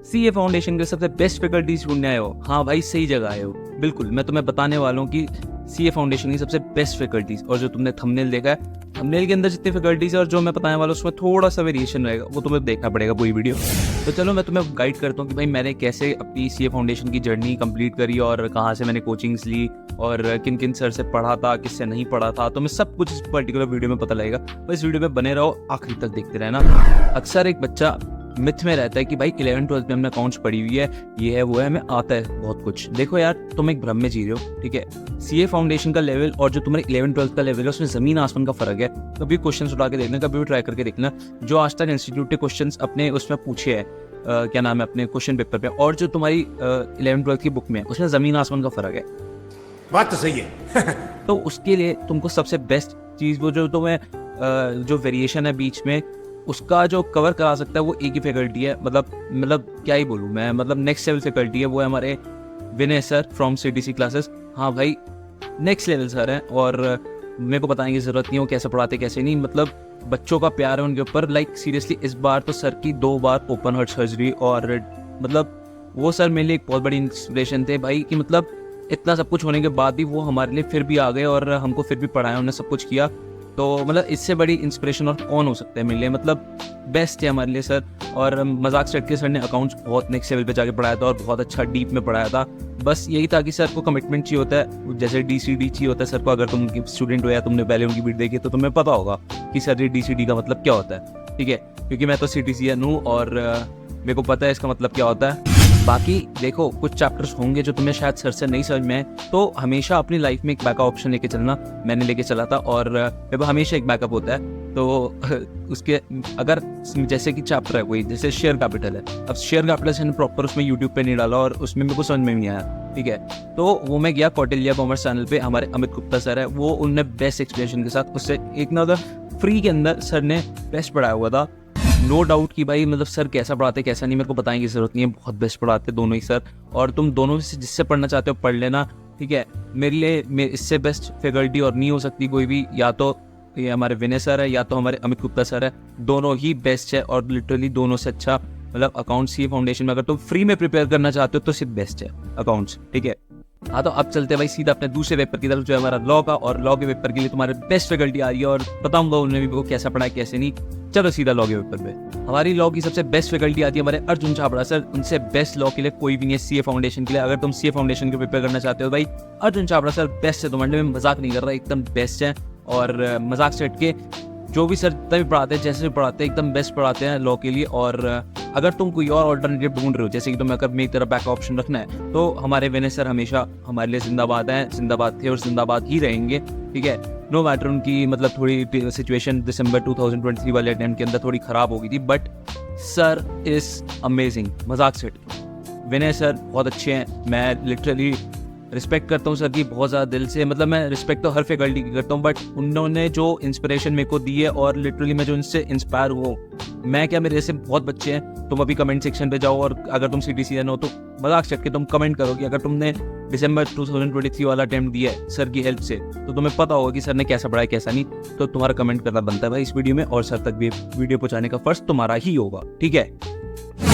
CA foundation के सबसे best faculties ढूंढने आए हो? हाँ भाई, सही जगह आए हो। बिल्कुल, मैं तुम्हें बताने वाला हूँ कि सीए फाउंडेशन की सबसे बेस्ट फैकल्टीज, और जो तुमने थंबनेल देखा है, थंबनेल के अंदर जितनी फैकल्टीज है और जो मैं बताने वाला हूँ उसमें थोड़ा सा वेरिएशन रहेगा, वो तुम्हें देखना पड़ेगा पूरी वीडियो। तो चलो मैं तुम्हें गाइड करता हूँ कि भाई मैंने कैसे अपनी सीए फाउंडेशन की जर्नी कंप्लीट करी और कहाँ से मैंने कोचिंग्स ली और किन किन सर से पढ़ा था, किससे नहीं पढ़ा था, तो मैं सब कुछ इस पर्टिकुलर वीडियो में पता लगेगा। तो इस वीडियो में बने रहो, आखिरी तक देखते रहना। अक्सर एक बच्चा मिथ में रहता है कि भाई 11th-12th में हमने अकाउंट्स पढ़ी हुई है, ये है वो है, हमें आता है बहुत कुछ। देखो यार, तुम एक भ्रम में जी रहे हो, ठीक है। सीए फाउंडेशन का लेवल और जो तुम्हारे 11th-12th का लेवल है उसमें जमीन आसमान का फर्क है। कभी क्वेश्चन उठा के देखना, कभी भी ट्राई करके देखना, जो आज तक इंस्टीट्यूट के क्वेश्चन अपने उसमें पूछे है, क्या नाम है, अपने क्वेश्चन पेपर पे, और जो तुम्हारी 11th-12th की बुक में, उसमें जमीन आसमान का फर्क है। बात तो सही है। तो उसके लिए तुमको सबसे बेस्ट चीज़, वो जो तुम्हें जो वेरिएशन है बीच में, उसका जो कवर करा सकता है वो एक ही फैकल्टी है। मतलब क्या ही बोलूँ मैं, मतलब नेक्स्ट लेवल फैकल्टी है, वो है हमारे विनय सर फ्रॉम सीटीसी क्लासेस। हाँ भाई, नेक्स्ट लेवल सर है, और मेरे को बताने की ज़रूरत नहीं है वो कैसे पढ़ाते कैसे नहीं, मतलब बच्चों का प्यार है उनके ऊपर। लाइक सीरियसली, इस बार तो सर की 2 बार ओपन हार्ट सर्जरी, और मतलब वो सर मेरे लिए एक बहुत बड़ी इंस्पिरेशन थे भाई, कि मतलब इतना सब कुछ होने के बाद भी वो हमारे लिए फिर भी आ गए और हमको फिर भी पढ़ाया, उन्होंने सब कुछ किया। तो मतलब इससे बड़ी इंस्पिरेशन और कौन हो सकता है मेरे लिए, मतलब बेस्ट है हमारे लिए सर। और मजाक सेट के सर ने अकाउंट्स बहुत नेक्स्ट लेवल पे जाके पढ़ाया था और बहुत अच्छा डीप में पढ़ाया था। बस यही था कि सर को कमिटमेंट चाहिए होता है, जैसे डीसीडी चाहिए होता है सर को। अगर तुम उनकी स्टूडेंट हो या तुमने पहले उनकी वीडियो देखी तो तुम्हें पता होगा कि सर ये डीसीडी का मतलब क्या होता है, ठीक है। क्योंकि मैं तो सीटीसीएन हूँ और मेरे को पता है इसका मतलब क्या होता है। बाकी देखो, कुछ चैप्टर्स होंगे जो तुम्हें शायद सर से नहीं समझ में आए, तो हमेशा अपनी लाइफ में एक बैकअप ऑप्शन लेके चलना। मैंने लेके चला था और मेरे को हमेशा एक बैकअप होता है। तो उसके अगर जैसे कि चैप्टर है कोई, जैसे शेयर कैपिटल है, अब शेयर कैपिटल से प्रॉपर उसमें यूट्यूब पे नहीं डाला और उसमें मेरे को समझ में नहीं आया, ठीक है। तो वो मैं गया कौटिल्य कॉमर्स चैनल पे, हमारे अमित गुप्ता सर है, वो उनने बेस्ट एक्सप्लेनेशन के साथ उससे एक ना फ्री के अंदर सर ने बेस्ट पढ़ाया हुआ था। नो डाउट कि भाई मतलब सर कैसा पढ़ाते कैसा नहीं मेरे को बताने की जरूरत नहीं है, बहुत बेस्ट पढ़ाते दोनों ही सर। और तुम दोनों से जिससे पढ़ना चाहते हो पढ़ लेना, ठीक है। मेरे लिए इससे बेस्ट फैकल्टी और नहीं हो सकती कोई भी, या तो ये हमारे विनय सर है या तो हमारे अमित गुप्ता सर है, दोनों ही बेस्ट है। और लिटरली दोनों से अच्छा, मतलब अकाउंट्स की फाउंडेशन में अगर तुम फ्री में प्रिपेयर करना चाहते हो तो सिर्फ बेस्ट है अकाउंट्स, ठीक है। हाँ, तो अब चलते हैं भाई सीधा अपने दूसरे पेपर की तरफ, जो है हमारा लॉ का। और लॉ के पेपर के लिए तुम्हारे बेस्ट फैकल्टी आ रही है और बताऊंगा उन्होंने भी वो कैसा पढ़ा है कैसे नहीं। चलो सीधा लॉ के पेपर पे। हमारी लॉ की सबसे बेस्ट फैकल्टी आती है हमारे अर्जुन छाबड़ा सर। उनसे बेस्ट लॉ के लिए कोई भी नहीं है सीए फाउंडेशन के लिए। अगर तुम सीए फाउंडेशन के पेपर करना चाहते हो भाई, अर्जुन छाबड़ा सर बेस्ट है। तुम्हारे में मजाक नहीं कर रहा, एकदम बेस्ट है। और मजाक सेट के जो भी सर तभी पढ़ाते हैं, जैसे भी पढ़ाते हैं, एकदम बेस्ट पढ़ाते हैं लॉ के लिए। और अगर तुम कोई और ऑल्टरनेटिव ढूंढ रहे हो, जैसे कि तुम्हें अगर मेरी तरफ बैक ऑप्शन रखना है, तो हमारे विनय सर हमेशा हमारे लिए जिंदाबाद हैं, जिंदाबाद थे और जिंदाबाद ही रहेंगे, ठीक है। नो मैटर उनकी मतलब थोड़ी सिचुएशन दिसंबर 2023 वाले अटेम्प्ट के अंदर थोड़ी खराब हो गई थी, बट सर इज अमेजिंग। मजाक सेट, विनय सर बहुत अच्छे हैं, मैं लिटरली रिस्पेक्ट करता हूँ सर की बहुत ज़्यादा दिल से। मतलब मैं रिस्पेक्ट तो हर फैकल्टी की करता हूँ, बट उन्होंने जो इंस्पिरेशन मेरे को दी है और लिटरली मैं जो इनसे इंस्पायर हुआ, मैं क्या, मेरे जैसे बहुत बच्चे हैं। तुम अभी कमेंट सेक्शन पे जाओ और अगर तुम सीटीसीएन हो तो मजाक सेट के तुम कमेंट करो कि अगर तुमने दिसंबर 2023 वाला अटेम्प्ट दिया है सर की हेल्प से, तो तुम्हें पता होगा कि सर ने कैसा पढ़ाया कैसा नहीं। तो तुम्हारा कमेंट करना बनता है भाई इस वीडियो में, और सर तक भी वीडियो पहुँचाने का फर्ज तुम्हारा ही होगा, ठीक है।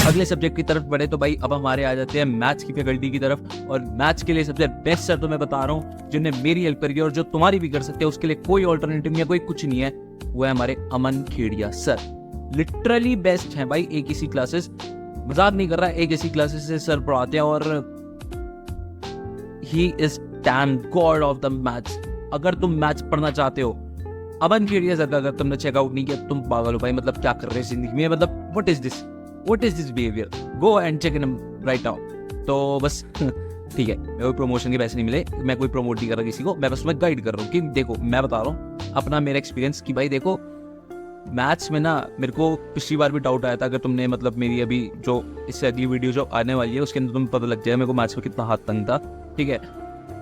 अगले सब्जेक्ट की तरफ बढ़े तो भाई अब हमारे आ जाते हैं मैथ्स की फैकल्टी की तरफ। और मैथ्स के लिए सबसे बेस्ट सर तो मैं बता रहा हूँ, जिन्हें मेरी हेल्प करी और जो तुम्हारी भी कर सकते हैं, उसके लिए कोई ऑल्टरनेटिव या कोई कुछ नहीं है, वो है हमारे अमन खेड़िया सर। लिटरली बेस्ट है भाई, एक इसी क्लासेस, मजाक नहीं कर रहा, एक इसी क्लासेस से सर पढ़ाते हैं और he is damn God of the maths. अगर तुम मैथ्स पढ़ना चाहते हो, अमन खेड़िया सर का अगर तुमने चेकआउट नहीं किया तुम पागल हो भाई। मतलब क्या कर रहे हो जिंदगी में, मतलब what is this behaviour, go and check in right now. तो बस ठीक है, मैं कोई प्रमोशन के पैसे नहीं मिले, मैं कोई प्रमोट नहीं कर रहा किसी को, मैं बस मैं गाइड कर रहा हूँ कि देखो मैं बता रहा हूँ अपना मेरा एक्सपीरियंस कि भाई देखो मैथ्स में ना मेरे को पिछली बार भी डाउट आया था। अगर तुमने मतलब मेरी अभी जो इससे अगली वीडियो जो आने वाली है उसके अंदर तुम्हें पता लग जाएगा मेरे को मैथ्स में कितना हाथ तंग था, ठीक है।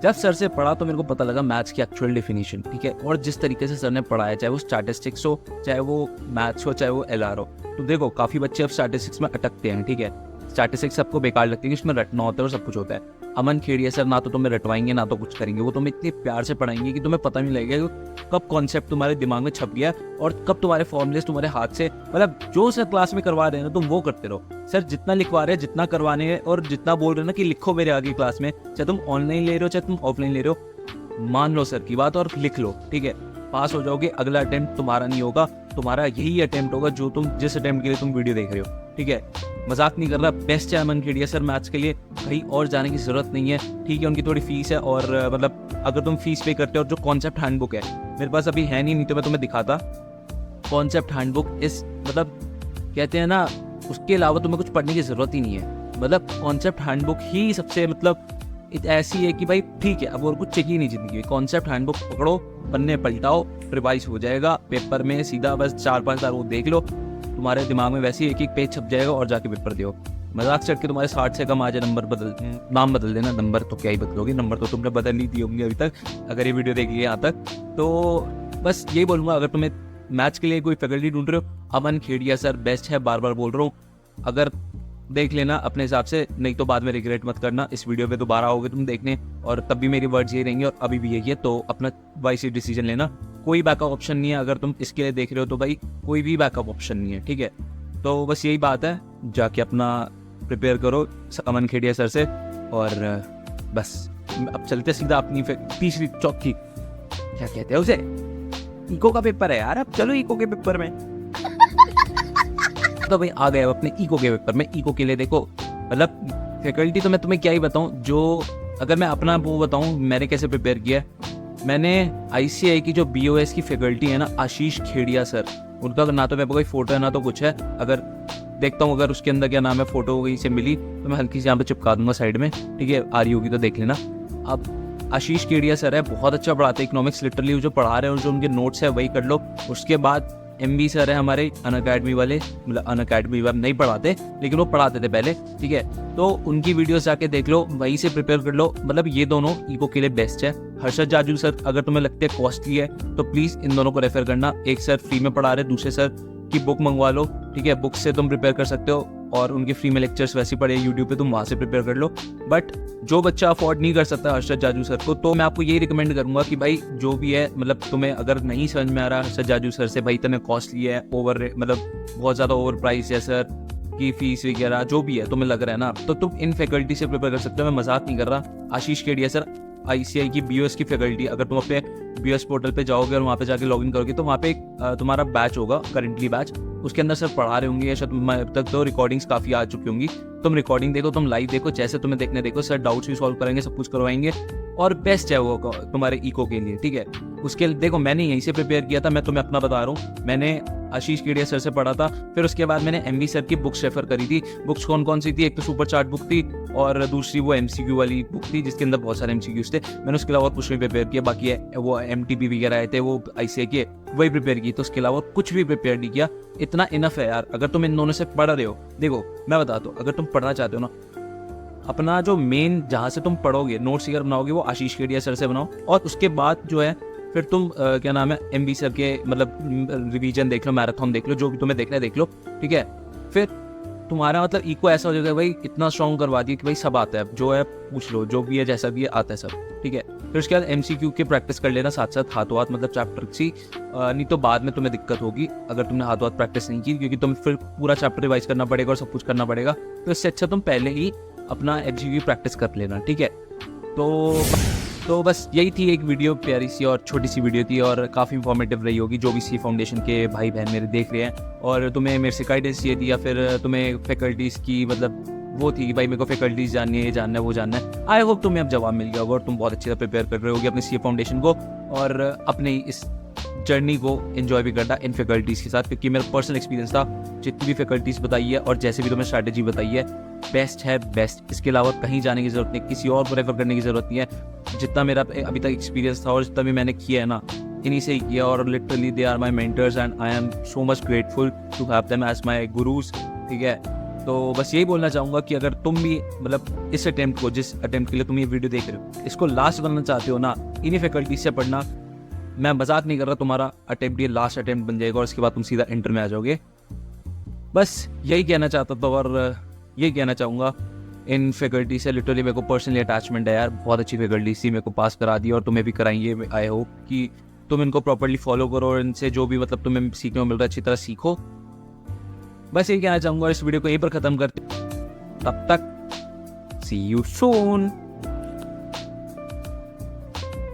जब सर से पढ़ा तो मेरे को पता लगा मैथ्स की एक्चुअल डेफिनेशन, ठीक है। और जिस तरीके से सर ने पढ़ाया, चाहे वो स्टैटिस्टिक्स हो, चाहे वो मैथ्स हो, चाहे वो एलआर हो, तो देखो काफ़ी बच्चे अब स्टैटिस्टिक्स में अटकते हैं, ठीक है। स्टैटिस्टिक्स सबको बेकार लगती है कि उसमें रटना होता है और सब कुछ होता है। अमन खेड़िया सर ना तो तुम्हें रटवाएंगे ना तो कुछ करेंगे, वो तुम्हें इतने प्यार से पढ़ाएंगे कि तुम्हें पता नहीं लगेगा कि कब कॉन्सेप्ट तुम्हारे दिमाग में छप गया और कब तुम्हारे फॉर्मुलेस तुम्हारे हाथ से, मतलब जो सर क्लास में करवा रहे हैं ना तुम वो करते रहो। सर जितना लिखवा रहे हैं, जितना करवाने हैं और जितना बोल रहे हैं ना कि लिखो मेरे आगे क्लास में, चाहे तुम ऑनलाइन ले रहे हो चाहे तुम ऑफलाइन ले रहे हो, मान लो सर की बात और लिख लो, ठीक है, पास हो जाओगे। अगला अटेम्प्ट तुम्हारा नहीं होगा, तुम्हारा यही अटेम्प्ट होगा जो तुम जिस अटेम्प्ट के लिए तुम वीडियो देख रहे हो, ठीक है। मजाक नहीं कर रहा, बेस्ट है अमन खेड़िया सर मैथ्स के लिए, कहीं और जाने की जरूरत नहीं है, ठीक है। उनकी थोड़ी फीस है और मतलब अगर तुम फीस पे करते हो, जो कॉन्सेप्ट हैंडबुक है मेरे पास अभी है नहीं तो मैं तुम्हें दिखाता। कॉन्सेप्ट हैंडबुक इस मतलब कहते हैं ना, उसके अलावा तुम्हें कुछ पढ़ने की जरूरत ही नहीं है। मतलब कॉन्सेप्ट हैंडबुक ही सबसे मतलब ऐसी है कि भाई ठीक है, अब और कुछ चाहिए नहीं जिंदगी में। कॉन्सेप्ट हैंडबुक पकड़ो, पन्ने पलटाओ, रिवाइज हो जाएगा पेपर में सीधा, बस 4-5 बार वो देख लो, तुम्हारे दिमाग में वैसे ही एक पेज छप जाएगा और जाके पेपर दो। मजाक से के तुम्हारे 60 से कम आ जाए नंबर, नाम बदल देना, नंबर तो क्या ही बदलोगे, नंबर तो तुमने बदल नहीं दी होंगी अभी तक अगर ये वीडियो देखिए यहाँ तक। तो बस यही बोलूँगा, अगर तुम्हें मैथ्स के लिए कोई फैकल्टी ढूंढ रहे हो, अमन खेड़िया सर बेस्ट है, बार बार बोल रहा हूँ। अगर देख लेना अपने हिसाब से, नहीं तो बाद में रिग्रेट मत करना। इस वीडियो पे दोबारा आओगे तुम देखने और तब भी मेरी वर्ड्स यही रहेंगे और अभी भी यही है, तो अपना वाइस डिसीजन लेना। कोई बैकअप ऑप्शन नहीं है, अगर तुम इसके लिए देख रहे हो तो भाई कोई भी बैकअप ऑप्शन नहीं है, ठीक है। तो बस यही बात है, जाके अपना प्रिपेयर करो अमन खेड़िया सर से। और बस अब चलते सीधा अपनी तीसरी चौथी क्या कहते हैं उसे, इको का पेपर है यार, अब चलो इको के पेपर में। तो भाई आ गए अब अपने इको के पेपर में। इको के लिए देखो मतलब फैकल्टी तो मैं तुम्हें क्या ही बताऊं, जो अगर मैं अपना वो बताऊं मैंने कैसे प्रिपेयर किया है। मैंने ICAI की जो BOS की फैकल्टी है ना, आशीष खेड़िया सर, उनका ना तो मेरे को कोई फोटो है ना तो कुछ है, अगर देखता हूँ अगर उसके अंदर क्या नाम है, फोटो वहीं से मिली तो मैं हल्की से यहाँ पे चिपका दूंगा साइड में, ठीक है, आ रही होगी तो देख लेना। अब आशीष खेड़िया सर है, बहुत अच्छा पढ़ाते हैं इकोनॉमिक्स, लिटरली जो पढ़ा रहे हैं और जो उनके नोट्स है वही कर लो। उसके बाद MB सर है हमारे अनअकैडमी वाले, मतलब अनअकैडमी वाले नहीं पढ़ाते लेकिन वो पढ़ाते थे पहले, ठीक है, तो उनकी वीडियोस जाके देख लो, वहीं से प्रिपेयर कर लो। मतलब ये दोनों इको के लिए बेस्ट है। हर्षद जाजू सर अगर तुम्हें लगता है कॉस्टली है तो प्लीज इन दोनों को रेफर करना। एक सर फ्री में पढ़ा रहे, दूसरे सर की बुक मंगवा लो, ठीक है, बुक से तुम प्रिपेयर कर सकते हो और उनके फ्री में लेक्चर्स वैसे पड़े यूट्यूब पे, तुम वहाँ से प्रिपेयर कर लो। बट जो बच्चा अफोर्ड नहीं कर सकता हर्षद जाजू सर को, तो मैं आपको यही रिकमेंड करूंगा कि भाई जो भी है, मतलब तुम्हें अगर नहीं समझ में आ रहा हर्षद जाजू सर से, भाई तुम्हें कॉस्टली है, ओवर मतलब बहुत ज़्यादा ओवर प्राइस है सर की फीस वगैरह जो भी है तुम्हें लग रहा है ना, तो तुम इन फैकल्टी से प्रिपेयर कर सकते हो। मैं मजाक नहीं कर रहा। आशीष खेड़िया सर ICAI की BOS की फैकल्टी, अगर तुम अपने BOS पोर्टल पे जाओगे और वहाँ पे जाके लॉगिन करोगे तो वहाँ पे एक तुम्हारा बैच होगा, करेंटली बैच, उसके अंदर सर पढ़ा रहे होंगे, या शायद अब तक तो रिकॉर्डिंग्स काफ़ी आ चुकी होंगी। तुम रिकॉर्डिंग देखो, तुम लाइव देखो, जैसे तुम्हें देखने देखो, सर डाउट्स भी सॉल्व करेंगे, सब कुछ करवाएंगे और बेस्ट है वो तुम्हारे इको के लिए, ठीक है। उसके देखो मैंने यहीं से प्रिपेयर किया था, मैं तुम्हें अपना बता रहा हूँ, मैंने आशीष खेड़िया सर से पढ़ा था, फिर उसके बाद मैंने MB सर की बुक्स रेफर करी थी। बुक्स कौन कौन सी थी, एक तो सुपर चार्ट बुक थी और दूसरी वो MCQ वाली बुक थी जिसके अंदर बहुत सारे MCQs थे। मैंने उसके अलावा कुछ नहीं प्रिपेयर किया, बाकी वो MTP वगैरह आए थे वो ICAI के, वही प्रिपेयर की, तो उसके अलावा कुछ भी प्रिपेयर नहीं किया। इतना इनफ है यार, अगर तुम इन दोनों से पढ़ रहे हो। देखो मैं बताता हूँ, अगर तुम पढ़ना चाहते हो ना, अपना जो मेन जहाँ से तुम पढ़ोगे नोट्स वगैरह बनाओगे वो आशीष खेड़िया सर से बनाओ, और उसके बाद जो है फिर तुम क्या नाम है MB सर के मतलब रिवीजन देख लो, मैराथन देख लो, जो भी तुम्हें देखना है देख लो, ठीक है। फिर तुम्हारा मतलब इको ऐसा हो जाएगा भाई, इतना स्ट्रॉन्ग करवा दिया कि भाई सब आता है, जो है पूछ लो, जो भी है जैसा भी है आता है सब, ठीक है। फिर उसके बाद MCQ के प्रैक्टिस कर लेना साथ साथ, हाथों हाथ, मतलब चैप्टर की, नहीं तो बाद में तुम्हें दिक्कत होगी अगर तुमने हाथों हाथ प्रैक्टिस नहीं की, क्योंकि तुम्हें फिर पूरा चैप्टर रिवाइज करना पड़ेगा और सब कुछ करना पड़ेगा। तो इससे अच्छा तुम पहले ही अपना MCQ प्रैक्टिस कर लेना, ठीक है। तो बस यही थी एक वीडियो, प्यारी सी और छोटी सी वीडियो थी और काफ़ी इंफॉर्मेटिव रही होगी जो भी CA फाउंडेशन के भाई बहन मेरे देख रहे हैं और तुम्हें मेरे से गाइडेंस चाहिए थी, या फिर तुम्हें फैकल्टीज़ की मतलब वो थी कि भाई मेरे को फैकल्टीज़ जाननी है, ये जानना है, वो जानना है। आई होप तुम्हें अब जवाब मिल गया होगा और तुम बहुत अच्छी तरह प्रिपेयर कर रहे होगे अपने CA फाउंडेशन को और अपने इस जर्नी को एंजॉय भी करना इन फैकल्टीज़ के साथ, क्योंकि मेरा पर्सनल एक्सपीरियंस था, जितनी भी फैकल्टीज़ बताई है और जैसे भी तुम्हें स्ट्रैटेजी बताई है, बेस्ट है बेस्ट। इसके अलावा कहीं जाने की ज़रूरत नहीं, किसी और को रेफर करने की ज़रूरत नहीं है। जितना मेरा अभी तक एक्सपीरियंस था और जितना भी मैंने किया है ना, इन्हीं से ही किया, और literally they are my mentors and I am so much grateful to have them as my gurus, ठीक है। तो बस यही बोलना चाहूँगा कि अगर तुम भी मतलब इस अटेम्प्ट को, जिस अटेम्प्ट के लिए तुम ये वीडियो देख रहे हो, इसको लास्ट बनना चाहते हो ना, इन्हीं फैकल्टीज से पढ़ना। मैं मजाक नहीं कर रहा, तुम्हारा अटेम्प्ट ये लास्ट अटेम्प्ट बन जाएगा और इसके बाद तुम सीधा इंटर में आ जाओगे। बस यही कहना चाहता था और यही कहना चाहूँगा इन फैकल्टी से लिटरली मेरे को पर्सनली अटैचमेंट है यार, बहुत अच्छी फैकल्टी सी, मेरे को पास करा दी और तुम्हें भी कराएंगे। आई होप कि तुम इनको प्रॉपर्ली फॉलो करो और इनसे जो भी मतलब तुम्हें सीखने को मिल रहा है अच्छी तरह सीखो। बस यही कहना चाहूँगा, इस वीडियो को यहीं पर ख़त्म करते, तब तक सी यू सून।